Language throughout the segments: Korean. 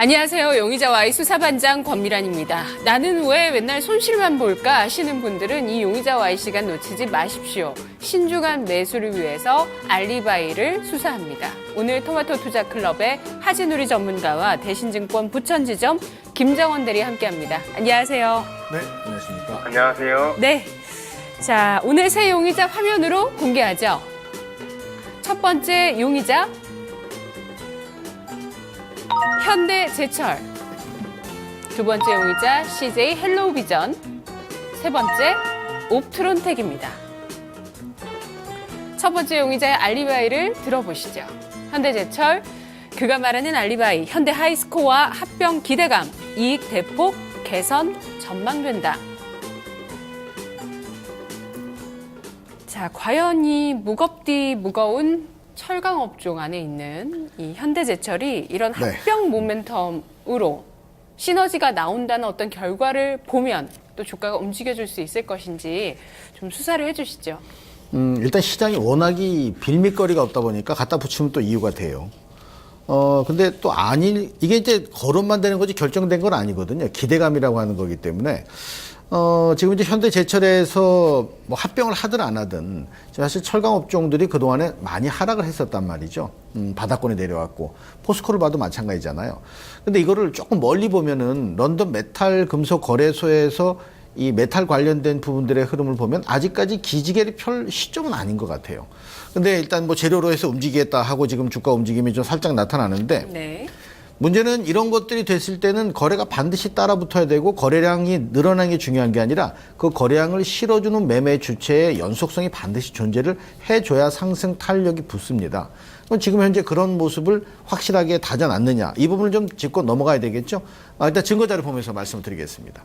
안녕하세요. 용의자 Y 수사반장 권미란입니다. 나는 왜 맨날 손실만 볼까 하시는 분들은 이 용의자 Y 시간 놓치지 마십시오. 신중한 매수를 위해서 알리바이를 수사합니다. 오늘 토마토 투자 클럽의 하진우리 전문가와 대신증권 부천지점 김정원 대리 함께합니다. 안녕하세요. 네, 안녕하십니까. 안녕하세요. 네. 자, 오늘 새 용의자 화면으로 공개하죠. 첫 번째 용의자 현대제철, 두 번째 용의자 CJ 헬로우비전, 세 번째 옵트론텍입니다. 첫 번째 용의자의 알리바이를 들어보시죠. 현대제철, 그가 말하는 알리바이, 현대 하이스코어 합병 기대감, 이익 대폭 개선 전망된다. 자, 과연 이 무거운 철강 업종 안에 있는 이 현대제철이 이런 합병 모멘텀으로 시너지가 나온다는 어떤 결과를 보면 또 주가가 움직여줄 수 있을 것인지 좀 수사를 해주시죠. 일단 시장이 워낙이 빌미거리가 없다 보니까 갖다 붙이면 또 이유가 돼요. 근데 또 이게 이제 거론만 되는 거지 결정된 건 아니거든요. 기대감이라고 하는 거기 때문에. 지금 이제 현대제철에서 뭐 합병을 하든 안 하든 사실 철강 업종들이 그동안에 많이 하락을 했었단 말이죠. 바닥권에 내려왔고 포스코를 봐도 마찬가지잖아요. 근데 이거를 조금 멀리 보면은 런던 메탈 금속 거래소에서 이 메탈 관련된 부분들의 흐름을 보면 아직까지 기지개를 펼 시점은 아닌 것 같아요. 근데 일단 뭐 재료로 해서 움직이겠다 하고 지금 주가 움직임이 좀 살짝 나타나는데 네. 문제는 이런 것들이 됐을 때는 거래가 반드시 따라붙어야 되고 거래량이 늘어나는 게 중요한 게 아니라 그 거래량을 실어주는 매매 주체의 연속성이 반드시 존재를 해줘야 상승 탄력이 붙습니다. 그럼 지금 현재 그런 모습을 확실하게 다져놨느냐 이 부분을 좀 짚고 넘어가야 되겠죠. 일단 증거자료 보면서 말씀을 드리겠습니다.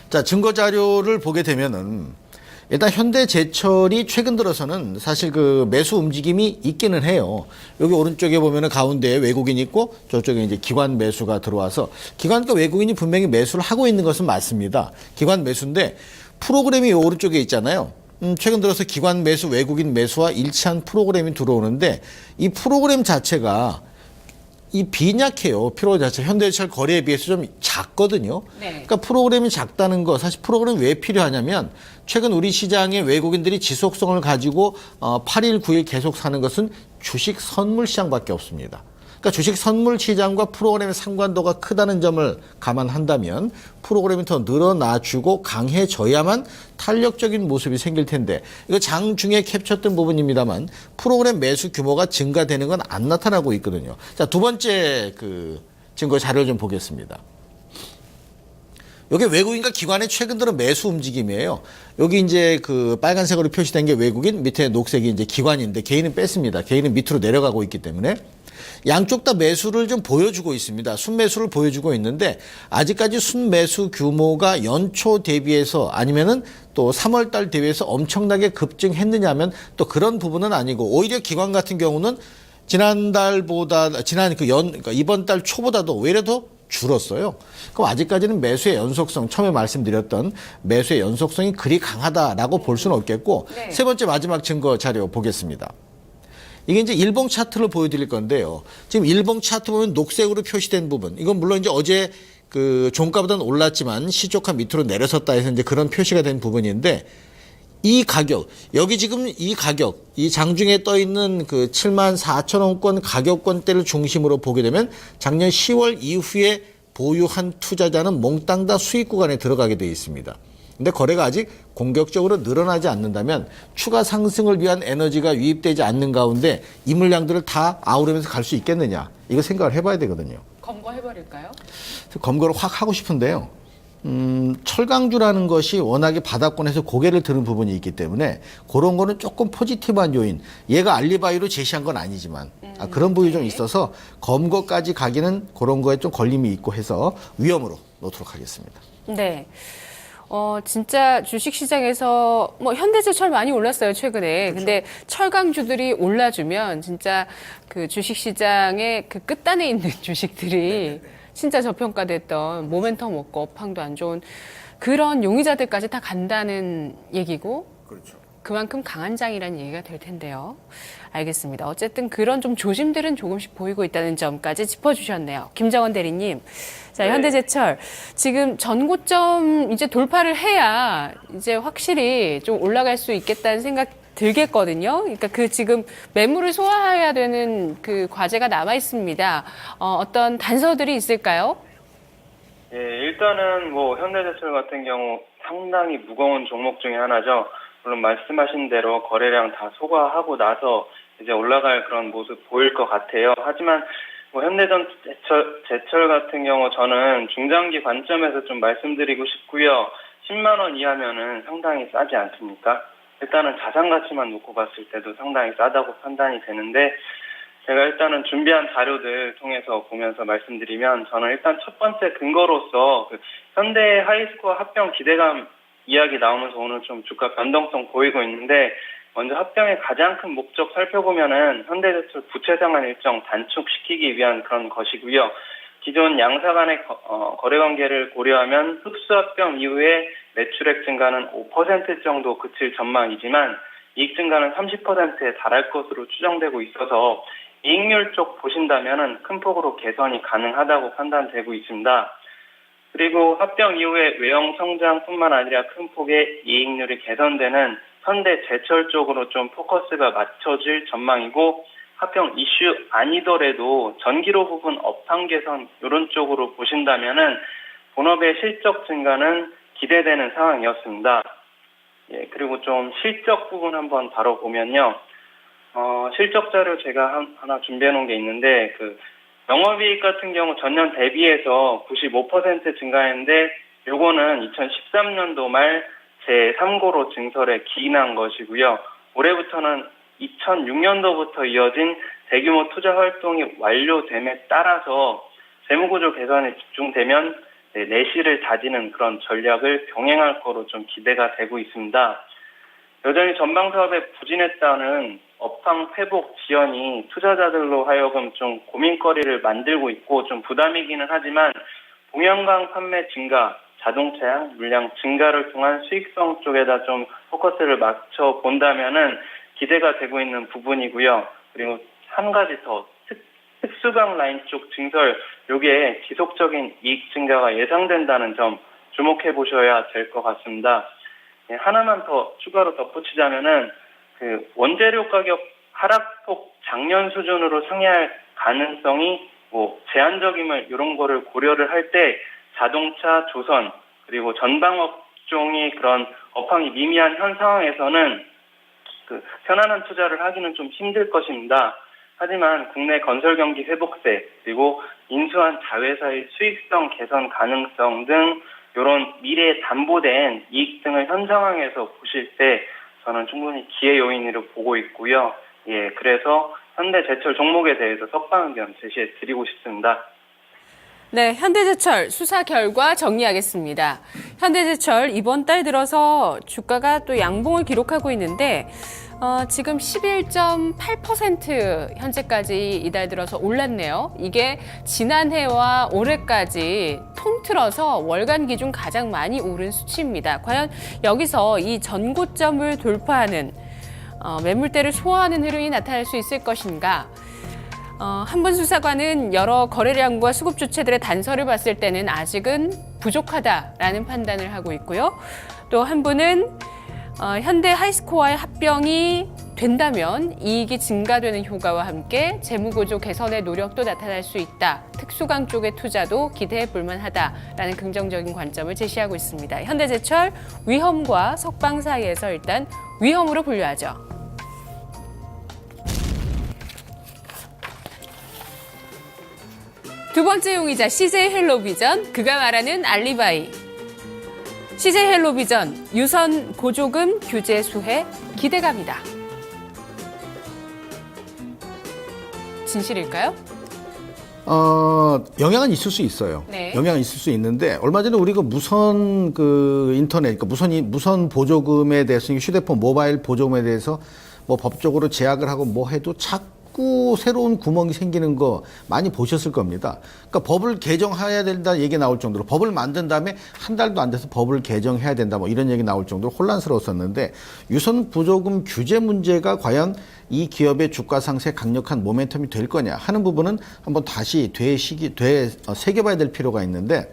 자, 증거자료를 보게 되면은 일단 현대제철이 최근 들어서는 사실 그 매수 움직임이 있기는 해요. 여기 오른쪽에 보면은 가운데에 외국인이 있고 저쪽에 이제 기관 매수가 들어와서 기관과 외국인이 분명히 매수를 하고 있는 것은 맞습니다. 기관 매수인데 프로그램이 오른쪽에 있잖아요. 최근 들어서 기관 매수, 외국인 매수와 일치한 프로그램이 들어오는데 이 프로그램 자체가 이 빈약해요. 피로 자체 현대제철 거래에 비해서 좀 작거든요. 네. 그러니까 프로그램이 작다는 거 사실 프로그램이 왜 필요하냐면 최근 우리 시장의 외국인들이 지속성을 가지고 8일, 9일 계속 사는 것은 주식 선물 시장밖에 없습니다. 그러니까 주식 선물 시장과 프로그램의 상관도가 크다는 점을 감안한다면 프로그램이 더 늘어나주고 강해져야만 탄력적인 모습이 생길 텐데 이거 장중에 캡처했던 부분입니다만 프로그램 매수 규모가 증가되는 건 안 나타나고 있거든요. 자, 두 번째 그 증거 자료를 좀 보겠습니다. 여기 외국인과 기관의 최근 들어 매수 움직임이에요. 여기 이제 그 빨간색으로 표시된 게 외국인, 밑에 녹색이 이제 기관인데 개인은 뺐습니다. 개인은 밑으로 내려가고 있기 때문에 양쪽 다 매수를 좀 보여주고 있습니다. 순매수를 보여주고 있는데 아직까지 순매수 규모가 연초 대비해서 아니면은 또 3월 달 대비해서 엄청나게 급증했느냐 하면 또 그런 부분은 아니고 오히려 기관 같은 경우는 그러니까 이번 달 초보다도 오히려 더 줄었어요. 그럼 아직까지는 매수의 연속성, 처음에 말씀드렸던 매수의 연속성이 그리 강하다라고 볼 수는 없겠고 네. 세 번째 마지막 증거 자료 보겠습니다. 이게 이제 일봉 차트를 보여드릴 건데요. 지금 일봉 차트 보면 녹색으로 표시된 부분. 이건 물론 이제 어제 그 종가보다는 올랐지만 시초가 밑으로 내려섰다 해서 이제 그런 표시가 된 부분인데 이 가격, 여기 지금 이 가격, 이 장중에 떠 있는 그 74,000원권 가격권대를 중심으로 보게 되면 작년 10월 이후에 보유한 투자자는 몽땅 다 수익 구간에 들어가게 되어 있습니다. 근데 거래가 아직 공격적으로 늘어나지 않는다면 추가 상승을 위한 에너지가 유입되지 않는 가운데 이 물량들을 다 아우르면서 갈 수 있겠느냐. 이거 생각을 해봐야 되거든요. 검거해버릴까요? 검거를 확 하고 싶은데요. 철강주라는 것이 워낙에 바닥권에서 고개를 드는 부분이 있기 때문에 그런 거는 조금 포지티브한 요인. 얘가 알리바이로 제시한 건 아니지만 그런 부분이 좀 있어서 검거까지 가기는 그런 거에 좀 걸림이 있고 해서 위험으로 놓도록 하겠습니다. 네. 진짜 주식시장에서 뭐 현대제철 많이 올랐어요, 최근에. 그렇죠. 근데 철강주들이 올라주면 진짜 그 주식시장의 그 끝단에 있는 주식들이 진짜 저평가됐던 모멘텀 없고 업황도 안 좋은 그런 용의자들까지 다 간다는 얘기고. 그렇죠. 그만큼 강한 장이라는 얘기가 될 텐데요. 알겠습니다. 어쨌든 그런 좀 조짐들은 조금씩 보이고 있다는 점까지 짚어주셨네요. 김정원 대리님. 자, 현대제철. 지금 전고점 이제 돌파를 해야 이제 확실히 좀 올라갈 수 있겠다는 생각 들겠거든요. 그러니까 그 지금 매물을 소화해야 되는 그 과제가 남아 있습니다. 어떤 단서들이 있을까요? 예, 일단은 뭐 현대제철 같은 경우 상당히 무거운 종목 중에 하나죠. 물론 말씀하신 대로 거래량 다 소화하고 나서 이제 올라갈 그런 모습 보일 것 같아요. 하지만 뭐 현대제철 같은 경우 저는 중장기 관점에서 좀 말씀드리고 싶고요. 10만 원 이하면은 상당히 싸지 않습니까? 일단은 자산 가치만 놓고 봤을 때도 상당히 싸다고 판단이 되는데 제가 일단은 준비한 자료들 통해서 보면서 말씀드리면 저는 일단 첫 번째 근거로서 그 현대 하이스코어 합병 기대감 이야기 나오면서 오늘 좀 주가 변동성 보이고 있는데 먼저 합병의 가장 큰 목적 살펴보면은 현대제철 부채 상환 일정 단축시키기 위한 그런 것이고요. 기존 양사 간의 거래 관계를 고려하면 흡수 합병 이후에 매출액 증가는 5% 정도 그칠 전망이지만 이익 증가는 30%에 달할 것으로 추정되고 있어서 이익률 쪽 보신다면은 큰 폭으로 개선이 가능하다고 판단되고 있습니다. 그리고 합병 이후에 외형 성장뿐만 아니라 큰 폭의 이익률이 개선되는 현대제철 쪽으로 좀 포커스가 맞춰질 전망이고 합병 이슈 아니더라도 전기료 부분 업황 개선 이런 쪽으로 보신다면은 본업의 실적 증가는 기대되는 상황이었습니다. 예, 그리고 좀 실적 부분 한번 바로 보면요. 실적 자료 제가 하나 준비해 놓은 게 있는데 그 영업이익 같은 경우 전년 대비해서 95% 증가했는데 요거는 2013년도 말 제3고로 증설에 기인한 것이고요. 올해부터는 2006년도부터 이어진 대규모 투자 활동이 완료됨에 따라서 재무구조 개선에 집중되면 내실을 다지는 그런 전략을 병행할 거로 좀 기대가 되고 있습니다. 여전히 전방 사업에 부진했다는 업황 회복 지연이 투자자들로 하여금 좀 고민거리를 만들고 있고 좀 부담이기는 하지만 동영강 판매 증가, 자동차양 물량 증가를 통한 수익성 쪽에다 좀 포커스를 맞춰 본다면은 기대가 되고 있는 부분이고요. 그리고 한 가지 더 특수강 라인 쪽 증설 요게 지속적인 이익 증가가 예상된다는 점 주목해 보셔야 될 것 같습니다. 네, 하나만 더 추가로 덧붙이자면은 그 원재료 가격 하락폭 작년 수준으로 상회할 가능성이 뭐 제한적임을 이런 거를 고려를 할 때 자동차, 조선 그리고 전방 업종이 그런 업황이 미미한 현 상황에서는 그 편안한 투자를 하기는 좀 힘들 것입니다. 하지만 국내 건설 경기 회복세 그리고 인수한 자회사의 수익성 개선 가능성 등 이런 미래에 담보된 이익 등을 현 상황에서 보실 때 저는 충분히 기회 요인으로 보고 있고요. 예, 그래서 현대제철 종목에 대해서 석방 의견 제시해 드리고 싶습니다. 네, 현대제철 수사 결과 정리하겠습니다. 현대제철 이번 달 들어서 주가가 또 양봉을 기록하고 있는데 지금 11.8% 현재까지 이달 들어서 올랐네요. 이게 지난해와 올해까지 통틀어서 월간 기준 가장 많이 오른 수치입니다. 과연 여기서 이 전고점을 돌파하는 매물대를 소화하는 흐름이 나타날 수 있을 것인가? 한분수사관은 여러 거래량과 수급 주체들의 단서를 봤을 때는 아직은 부족하다라는 판단을 하고 있고요. 또 한 분은 현대 하이스코어의 합병이 된다면 이익이 증가되는 효과와 함께 재무구조 개선의 노력도 나타날 수 있다. 특수강 쪽의 투자도 기대해 볼 만하다라는 긍정적인 관점을 제시하고 있습니다. 현대제철 위험과 석방 사이에서 일단 위험으로 분류하죠. 두 번째 용의자 CJ 헬로비전, 그가 말하는 알리바이. CJ 헬로비전 유선 보조금 규제 수혜 기대감이다. 진실일까요? 영향은 있을 수 있어요. 네. 영향은 있을 수 있는데 얼마 전에 우리가 무선 인터넷, 그러니까 무선 보조금에 대해서 휴대폰 모바일 보조금에 대해서 뭐 법적으로 제약을 하고 뭐 해도 자꾸 자꾸 새로운 구멍이 생기는 거 많이 보셨을 겁니다. 그러니까 법을 개정해야 된다 얘기 나올 정도로 법을 만든 다음에 한 달도 안 돼서 법을 개정해야 된다 뭐 이런 얘기 나올 정도로 혼란스러웠었는데 유선 보조금 규제 문제가 과연 이 기업의 주가 상승에 강력한 모멘텀이 될 거냐 하는 부분은 한번 다시 되새겨봐야 될 필요가 있는데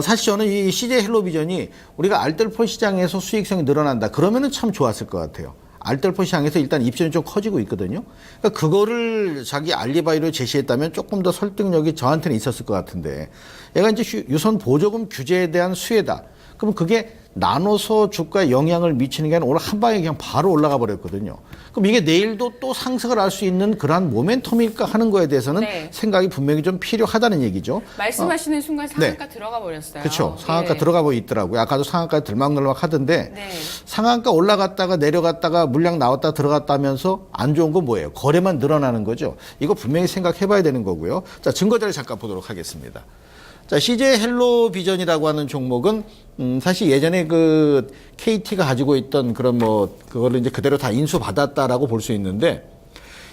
사실 저는 이 CJ 헬로비전이 우리가 알뜰폰 시장에서 수익성이 늘어난다 그러면은 참 좋았을 것 같아요. 알뜰폰 시장에서 일단 입지는 좀 커지고 있거든요. 그러니까 그거를 자기 알리바이로 제시했다면 조금 더 설득력이 저한테는 있었을 것 같은데 얘가 이제 유선 보조금 규제에 대한 수혜다. 그럼 그게 나눠서 주가에 영향을 미치는 게 아니라 오늘 한 방에 그냥 바로 올라가 버렸거든요. 그럼 이게 내일도 또 상승을 할 수 있는 그러한 모멘텀일까 하는 거에 대해서는 네. 생각이 분명히 좀 필요하다는 얘기죠. 말씀하시는 순간 상한가 들어가 버렸어요. 그렇죠. 상한가 예. 들어가 보고 있더라고요. 아까도 상한가 들막들막 하던데 네. 상한가 올라갔다가 내려갔다가 물량 나왔다 들어갔다 하면서 안 좋은 건 뭐예요? 거래만 늘어나는 거죠. 이거 분명히 생각해 봐야 되는 거고요. 자, 증거자를 잠깐 보도록 하겠습니다. 자, CJ 헬로비전이라고 하는 종목은 사실 예전에 그 KT가 가지고 있던 그런 뭐 그거를 이제 그대로 다 인수받았다라고 볼 수 있는데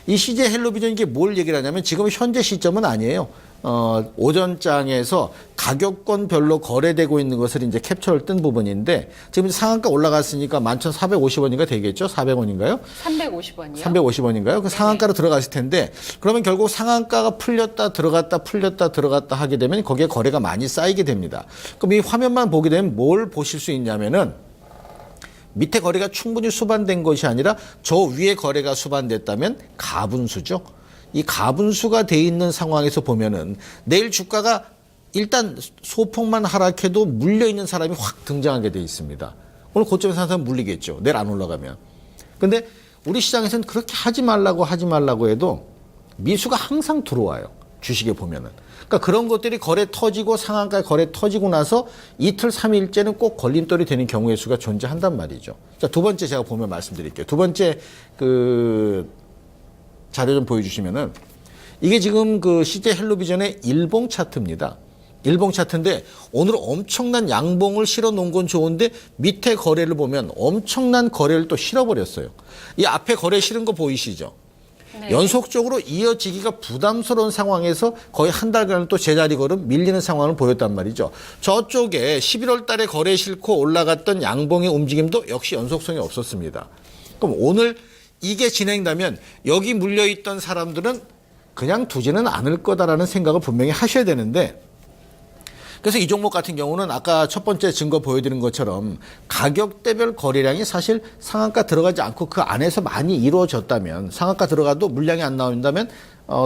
이 CJ 헬로비전 이게 뭘 얘기를 하냐면 지금 현재 시점은 아니에요. 오전장에서 가격권별로 거래되고 있는 것을 이제 캡처를 뜬 부분인데 지금 상한가 올라갔으니까 11,450원인가 되겠죠? 400원인가요? 350원이요. 350원인가요? 그 상한가로 들어갔을 텐데 그러면 결국 상한가가 풀렸다 들어갔다 하게 되면 거기에 거래가 많이 쌓이게 됩니다. 그럼 이 화면만 보게 되면 뭘 보실 수 있냐면은 밑에 거래가 충분히 수반된 것이 아니라 저 위에 거래가 수반됐다면 가분수죠. 이 가분수가 돼 있는 상황에서 보면은 내일 주가가 일단 소폭만 하락해도 물려있는 사람이 확 등장하게 돼 있습니다. 오늘 고점에서 한 사람 물리겠죠. 내일 안 올라가면. 근데 우리 시장에서는 그렇게 하지 말라고 해도 미수가 항상 들어와요. 주식에 보면은. 그러니까 그런 것들이 거래 터지고 상한가 거래 터지고 나서 이틀, 3일째는 꼭 걸림돌이 되는 경우의 수가 존재한단 말이죠. 자, 두 번째 제가 보면 말씀드릴게요. 두 번째 자료 좀 보여주시면은 이게 지금 그 CJ 헬로비전의 일봉 차트입니다. 일봉 차트인데 오늘 엄청난 양봉을 실어 놓은 건 좋은데 밑에 거래를 보면 엄청난 거래를 또 실어버렸어요. 이 앞에 거래 실은 거 보이시죠? 네. 연속적으로 이어지기가 부담스러운 상황에서 거의 한 달간 또 제자리 걸음 밀리는 상황을 보였단 말이죠. 저쪽에 11월 달에 거래 실고 올라갔던 양봉의 움직임도 역시 연속성이 없었습니다. 그럼 오늘 이게 진행되면 여기 물려있던 사람들은 그냥 두지는 않을 거다라는 생각을 분명히 하셔야 되는데 그래서 이 종목 같은 경우는 아까 첫 번째 증거 보여드린 것처럼 가격대별 거래량이 사실 상한가 들어가지 않고 그 안에서 많이 이루어졌다면 상한가 들어가도 물량이 안 나온다면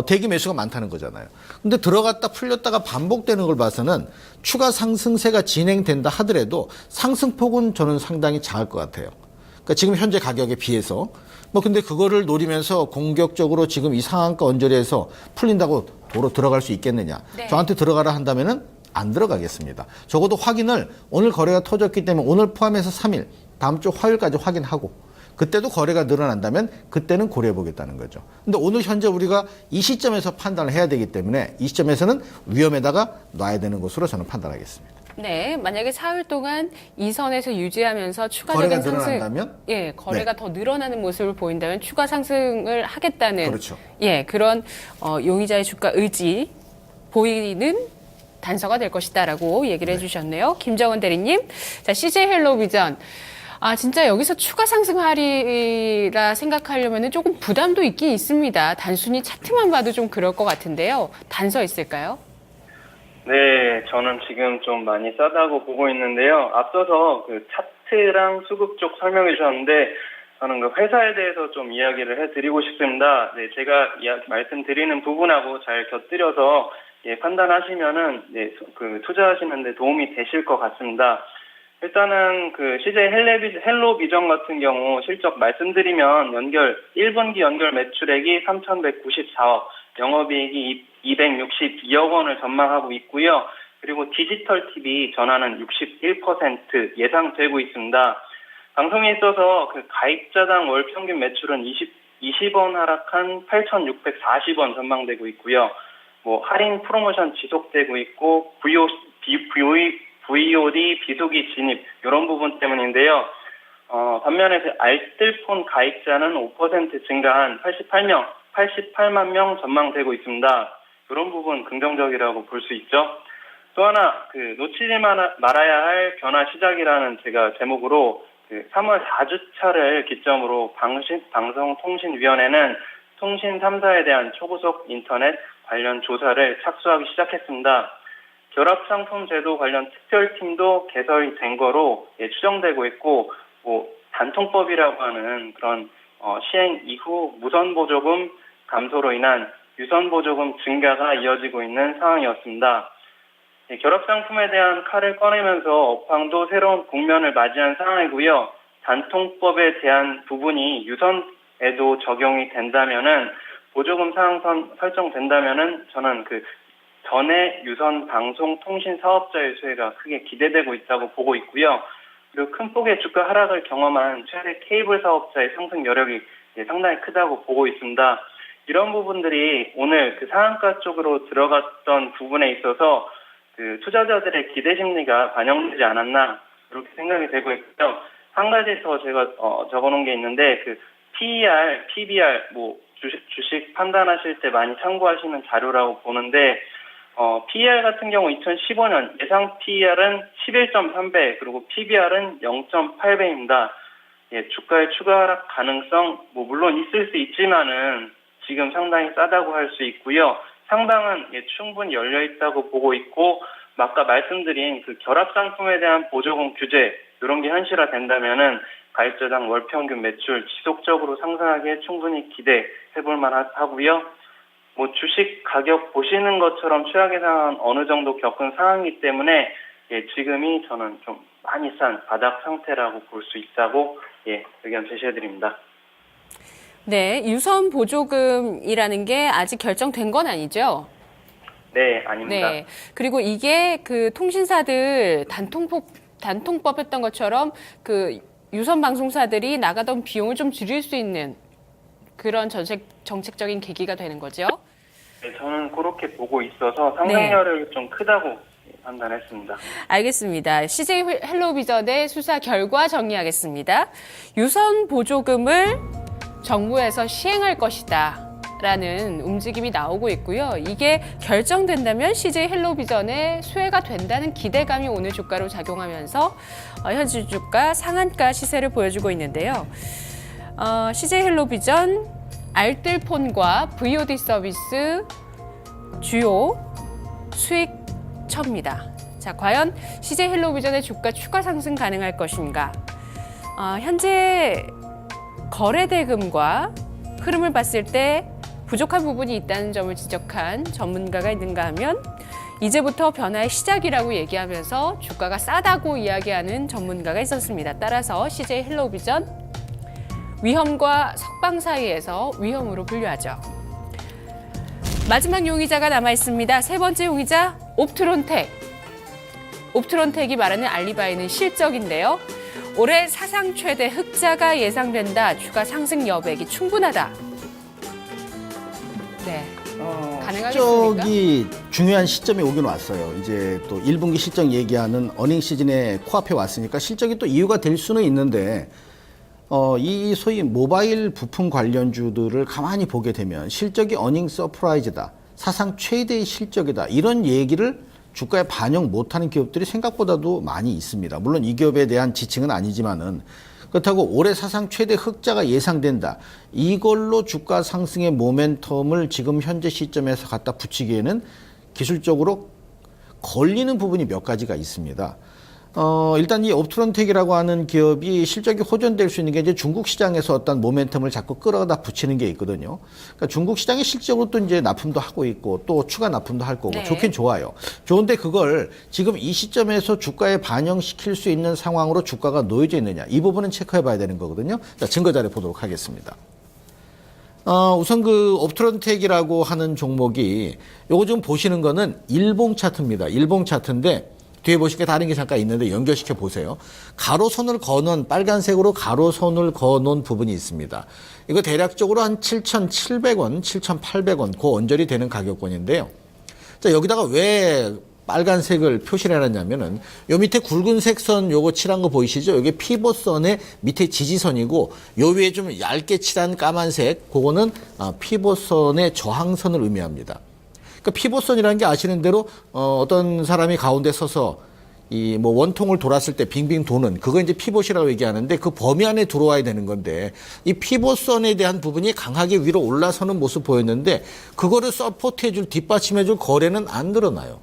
대기 매수가 많다는 거잖아요. 근데 들어갔다 풀렸다가 반복되는 걸 봐서는 추가 상승세가 진행된다 하더라도 상승폭은 저는 상당히 작을 것 같아요. 그러니까 지금 현재 가격에 비해서 근데 그거를 노리면서 공격적으로 지금 이 상한가 언저리에서 풀린다고 도로 들어갈 수 있겠느냐. 네. 저한테 들어가라 한다면은 안 들어가겠습니다. 적어도 확인을 오늘 거래가 터졌기 때문에 오늘 포함해서 3일, 다음 주 화요일까지 확인하고 그때도 거래가 늘어난다면 그때는 고려해 보겠다는 거죠. 근데 오늘 현재 우리가 이 시점에서 판단을 해야 되기 때문에 이 시점에서는 위험에다가 놔야 되는 것으로 저는 판단하겠습니다. 네, 만약에 4일 동안 이 선에서 유지하면서 추가적인 거래가 상승, 늘어난다면? 예, 거래가 더 늘어나는 모습을 보인다면 추가 상승을 하겠다는, 그렇죠. 예, 그런 용의자의 주가 의지 보이는 단서가 될 것이다라고 얘기를 해주셨네요. 김정은 대리님, 자 CJ 헬로비전. 진짜 여기서 추가 상승하리라 생각하려면 조금 부담도 있긴 있습니다. 단순히 차트만 봐도 좀 그럴 것 같은데요. 단서 있을까요? 네, 저는 지금 좀 많이 싸다고 보고 있는데요. 앞서서 그 차트랑 수급 쪽 설명해 주셨는데 저는 그 회사에 대해서 좀 이야기를 해드리고 싶습니다. 네, 제가 말씀드리는 부분하고 잘 곁들여서 판단하시면은 그 투자하시는데 도움이 되실 것 같습니다. 일단은 그 CJ 헬로비전 같은 경우 실적 말씀드리면 1분기 연결 매출액이 3,194억, 영업이익이 262억 원을 전망하고 있고요. 그리고 디지털 TV 전환은 61% 예상되고 있습니다. 방송에 있어서 그 가입자당 월 평균 매출은 20원 하락한 8,640원 전망되고 있고요. 할인 프로모션 지속되고 있고 VOD 비수기 진입 이런 부분 때문인데요. 반면에 그 알뜰폰 가입자는 5% 증가한 88명, 88만 명 전망되고 있습니다. 이런 부분 긍정적이라고 볼 수 있죠. 또 하나 놓치지 말아야 할 변화 시작이라는 제가 제목으로 3월 4주차를 기점으로 방송통신위원회는 통신 3사에 대한 초고속 인터넷 관련 조사를 착수하기 시작했습니다. 결합상품 제도 관련 특별팀도 개설이 된 거로 추정되고 있고, 단통법이라고 하는 그런 시행 이후 무선보조금 감소로 인한 유선보조금 증가가 이어지고 있는 상황이었습니다. 결합상품에 대한 칼을 꺼내면서 업황도 새로운 국면을 맞이한 상황이고요. 단통법에 대한 부분이 유선에도 적용이 된다면은 보조금 상한선 설정된다면은 저는 전에 유선 방송 통신 사업자의 수혜가 크게 기대되고 있다고 보고 있고요. 그리고 큰 폭의 주가 하락을 경험한 최대 케이블 사업자의 상승 여력이 상당히 크다고 보고 있습니다. 이런 부분들이 오늘 상한가 쪽으로 들어갔던 부분에 있어서 투자자들의 기대 심리가 반영되지 않았나 그렇게 생각이 되고 있고요. 한 가지 더 제가 적어놓은 게 있는데 PER, PBR 주식 판단하실 때 많이 참고하시는 자료라고 보는데 PER 같은 경우 2015년 예상 PER은 11.3배 그리고 PBR은 0.8배입니다. 주가의 추가 하락 가능성 물론 있을 수 있지만은 지금 상당히 싸다고 할 수 있고요. 상방은 충분히 열려 있다고 보고 있고 아까 말씀드린 결합 상품에 대한 보조금 규제 이런 게 현실화된다면은 가입자당 월평균 매출 지속적으로 상승하기에 충분히 기대해 볼 만하고요. 주식 가격 보시는 것처럼 최악의 상황은 어느 정도 겪은 상황이기 때문에 지금이 저는 좀 많이 싼 바닥 상태라고 볼 수 있다고 의견 제시해드립니다. 네, 유선 보조금이라는 게 아직 결정된 건 아니죠? 네, 아닙니다. 네, 그리고 이게 통신사들 단통법 했던 것처럼 유선 방송사들이 나가던 비용을 좀 줄일 수 있는 그런 정책적인 계기가 되는 거죠? 네, 저는 그렇게 보고 있어서 상승률이 좀 크다고 판단했습니다. 알겠습니다. CJ 헬로비전의 수사 결과 정리하겠습니다. 유선 보조금을 정부에서 시행할 것이다 라는 움직임이 나오고 있고요. 이게 결정된다면 CJ 헬로비전의 수혜가 된다는 기대감이 오늘 주가로 작용하면서 현지 주가 상한가 시세를 보여주고 있는데요. CJ 헬로비전 알뜰폰과 VOD 서비스 주요 수익처입니다. 자, 과연 CJ 헬로비전의 주가 추가 상승 가능할 것인가? 현재 거래 대금과 흐름을 봤을 때 부족한 부분이 있다는 점을 지적한 전문가가 있는가 하면 이제부터 변화의 시작이라고 얘기하면서 주가가 싸다고 이야기하는 전문가가 있었습니다. 따라서 CJ 헬로비전 위험과 석방 사이에서 위험으로 분류하죠. 마지막 용의자가 남아있습니다. 세 번째 용의자 옵트론텍. 옵트론텍이 말하는 알리바이는 실적인데요. 올해 사상 최대 흑자가 예상된다. 주가 상승 여백이 충분하다. 네. 가능하겠습니까? 실적이 중요한 시점에 오긴 왔어요. 이제 또 1분기 실적 얘기하는 어닝 시즌에 코앞에 왔으니까 실적이 또 이유가 될 수는 있는데 이 소위 모바일 부품 관련주들을 가만히 보게 되면 실적이 어닝 서프라이즈다. 사상 최대의 실적이다. 이런 얘기를 주가에 반영 못하는 기업들이 생각보다도 많이 있습니다. 물론 이 기업에 대한 지칭은 아니지만은 그렇다고 올해 사상 최대 흑자가 예상된다. 이걸로 주가 상승의 모멘텀을 지금 현재 시점에서 갖다 붙이기에는 기술적으로 걸리는 부분이 몇 가지가 있습니다. 일단 이 옵트론텍이라고 하는 기업이 실적이 호전될 수 있는 게 이제 중국 시장에서 어떤 모멘텀을 자꾸 끌어다 붙이는 게 있거든요. 그러니까 중국 시장이 실적으로 또 이제 납품도 하고 있고 또 추가 납품도 할 거고 네. 좋긴 좋아요. 좋은데 그걸 지금 이 시점에서 주가에 반영시킬 수 있는 상황으로 주가가 놓여져 있느냐. 이 부분은 체크해 봐야 되는 거거든요. 자, 증거 자료 보도록 하겠습니다. 우선 옵트론텍이라고 하는 종목이 요거 좀 보시는 거는 일봉 차트입니다. 일봉 차트인데 뒤에 보시니까 다른 게 잠깐 있는데 연결시켜 보세요. 가로선을 거놓은 빨간색으로 가로선을 거놓은 부분이 있습니다. 이거 대략적으로 한 7,700원, 7,800원 그 언저리 되는 가격권인데요. 자, 여기다가 왜 빨간색을 표시를 해놨냐면은 요 밑에 굵은색 선 요거 칠한 거 보이시죠? 이게 피봇선의 밑에 지지선이고 요 위에 좀 얇게 칠한 까만색 그거는 피봇선의 저항선을 의미합니다. 그러니까 피봇선이라는 게 아시는 대로 어떤 사람이 가운데 서서 이 뭐 원통을 돌았을 때 빙빙 도는 그거 이제 피봇이라고 얘기하는데 그 범위 안에 들어와야 되는 건데 이 피봇선에 대한 부분이 강하게 위로 올라서는 모습 보였는데 그거를 서포트해줄 뒷받침해줄 거래는 안 늘어나요.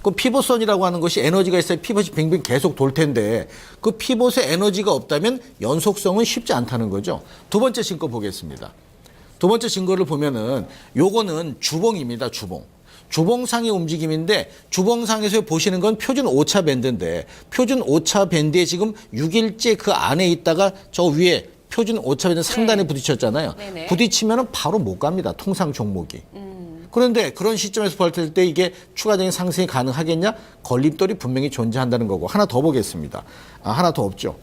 그 피봇선이라고 하는 것이 에너지가 있어야 피봇이 빙빙 계속 돌 텐데 그 피봇에 에너지가 없다면 연속성은 쉽지 않다는 거죠. 두 번째 증거 보겠습니다. 두 번째 증거를 보면은 요거는 주봉입니다. 주봉. 주봉상의 움직임인데 주봉상에서 보시는 건 표준 오차 밴드인데 표준 오차 밴드에 지금 6일째 그 안에 있다가 저 위에 표준 오차 밴드 상단에 부딪혔잖아요. 네네. 부딪히면은 바로 못 갑니다. 통상 종목이. 그런데 그런 시점에서 봤을 때 이게 추가적인 상승이 가능하겠냐? 걸림돌이 분명히 존재한다는 거고. 하나 더 보겠습니다. 하나 더 없죠.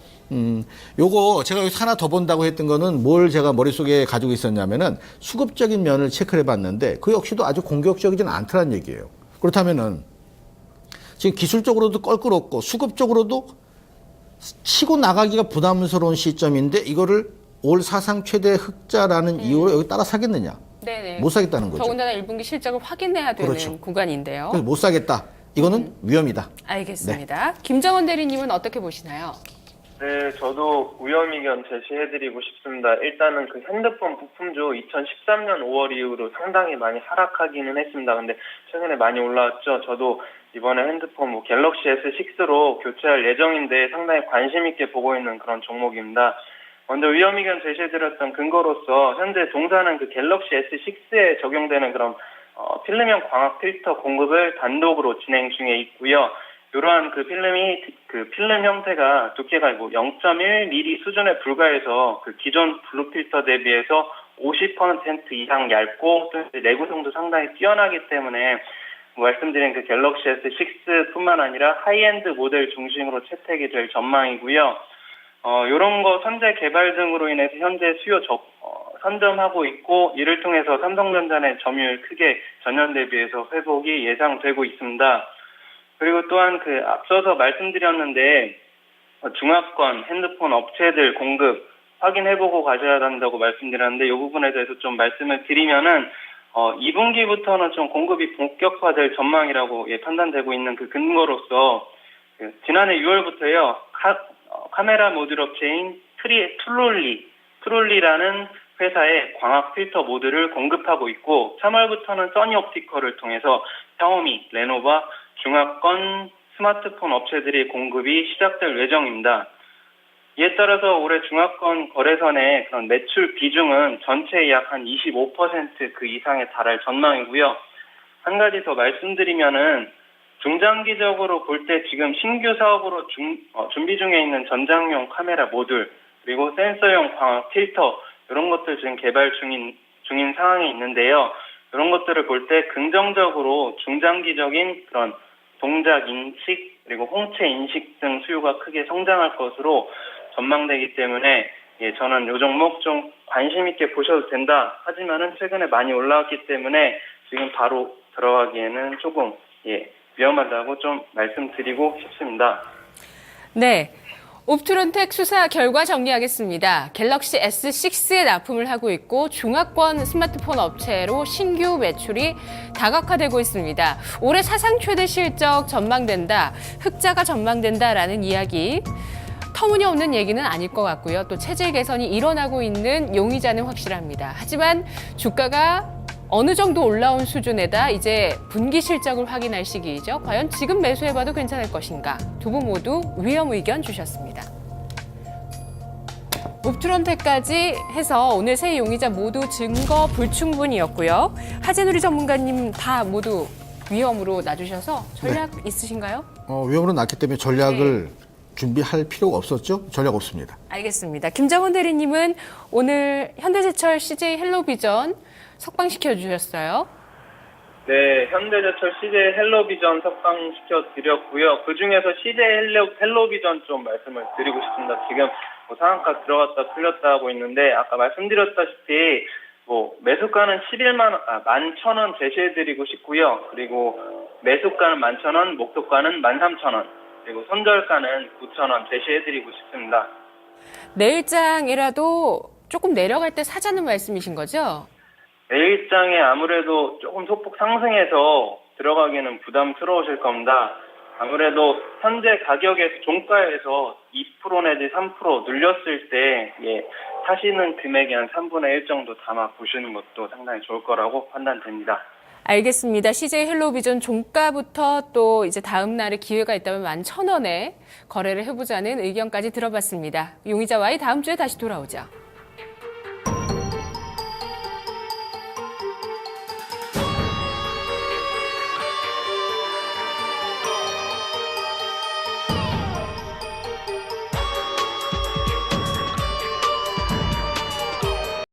요거 제가 여기서 하나 더 본다고 했던 거는 뭘 제가 머릿속에 가지고 있었냐면은 수급적인 면을 체크를 해봤는데 그 역시도 아주 공격적이진 않더란 얘기예요. 그렇다면은 지금 기술적으로도 껄끄럽고 수급적으로도 치고 나가기가 부담스러운 시점인데 이거를 올 사상 최대 흑자라는 이유로 여기 따라 사겠느냐? 네네. 못 사겠다는 거죠. 더군다나 1분기 실적을 확인해야 되는 그렇죠. 구간인데요. 그래서 못 사겠다. 이거는 위험이다. 알겠습니다. 김정원 대리님은 어떻게 보시나요? 네, 저도 위험 의견 제시해드리고 싶습니다. 일단은 그 핸드폰 부품주 2013년 5월 이후로 상당히 많이 하락하기는 했습니다. 근데 최근에 많이 올라왔죠. 저도 이번에 핸드폰 갤럭시 S6로 교체할 예정인데 상당히 관심 있게 보고 있는 그런 종목입니다. 먼저 위험 의견 제시해드렸던 근거로서 현재 동사는 그 갤럭시 S6에 적용되는 그런 필름형 광학 필터 공급을 단독으로 진행 중에 있고요. 이러한 그 필름 형태가 두께가 0.1mm 수준에 불과해서 그 기존 블루 필터 대비해서 50% 이상 얇고 또 내구성도 상당히 뛰어나기 때문에 말씀드린 그 갤럭시 S6뿐만 아니라 하이엔드 모델 중심으로 채택이 될 전망이고요. 이런 거 선제 개발 등으로 인해서 현재 수요 선점하고 있고 이를 통해서 삼성전자 내 점유율 크게 전년 대비해서 회복이 예상되고 있습니다. 그리고 또한 그 앞서서 말씀드렸는데 중화권 핸드폰 업체들 공급 확인해보고 가셔야 한다고 말씀드렸는데 이 부분에 대해서 좀 말씀을 드리면은 2분기부터는 좀 공급이 본격화될 전망이라고 판단되고 있는 그 근거로서 지난해 6월부터요 카메라 모듈 업체인 트롤리라는 회사의 광학 필터 모듈을 공급하고 있고 3월부터는 써니옵티컬을 통해서 샤오미, 레노버, 중화권 스마트폰 업체들의 공급이 시작될 예정입니다. 이에 따라서 올해 중화권 거래선의 그런 매출 비중은 전체의 약 한 25% 그 이상에 달할 전망이고요. 한 가지 더 말씀드리면은 중장기적으로 볼 때 지금 신규 사업으로 준비 중에 있는 전장용 카메라 모듈 그리고 센서용 광학 필터 이런 것들 지금 개발 중인 상황이 있는데요. 이런 것들을 볼 때 긍정적으로 중장기적인 그런 동작 인식 그리고 홍채 인식 등 수요가 크게 성장할 것으로 전망되기 때문에 저는 이 종목 좀 관심 있게 보셔도 된다. 하지만은 최근에 많이 올라왔기 때문에 지금 바로 들어가기에는 조금 위험하다고 좀 말씀드리고 싶습니다. 네. 옵트론텍 수사 결과 정리하겠습니다. 갤럭시 S6에 납품을 하고 있고 중화권 스마트폰 업체로 신규 매출이 다각화되고 있습니다. 올해 사상 최대 실적 전망된다, 흑자가 전망된다라는 이야기. 터무니없는 얘기는 아닐 것 같고요. 또 체질 개선이 일어나고 있는 용의자는 확실합니다. 하지만 주가가 어느 정도 올라온 수준에다 이제 분기 실적을 확인할 시기이죠. 과연 지금 매수해봐도 괜찮을 것인가? 두 분 모두 위험 의견 주셨습니다. 옵트론텍까지 해서 오늘 세 용의자 모두 증거 불충분이었고요. 하재누리 전문가님 다 모두 위험으로 놔주셔서 전략 있으신가요? 위험으로 났기 때문에 전략을 준비할 필요가 없었죠? 전략 없습니다. 알겠습니다. 김정원 대리님은 오늘 현대제철 CJ 헬로비전 석방시켜 주셨어요. 네, 현대제철 CJ 헬로비전 석방시켜 드렸고요. 그 중에서 CJ 헬로비전 좀 말씀을 드리고 싶습니다. 지금 상한가 들어갔다 풀렸다 하고 있는데 아까 말씀드렸다시피 매수가는 11만 제시해드리고 싶고요. 그리고 매수가는 11,000원, 목표가는 13,000원, 그리고 손절가는 9,000원 제시해드리고 싶습니다. 내일장이라도 조금 내려갈 때 사자는 말씀이신 거죠? 내일장에 아무래도 조금 소폭 상승해서 들어가기는 부담스러우실 겁니다. 아무래도 현재 가격에서 종가에서 2% 내지 3% 눌렸을 때 사시는 금액이 한 3분의 1 정도 담아 보시는 것도 상당히 좋을 거라고 판단됩니다. 알겠습니다. CJ 헬로비전 종가부터 또 이제 다음 날에 기회가 있다면 11,000원에 거래를 해보자는 의견까지 들어봤습니다. 용의자 Y 다음 주에 다시 돌아오죠.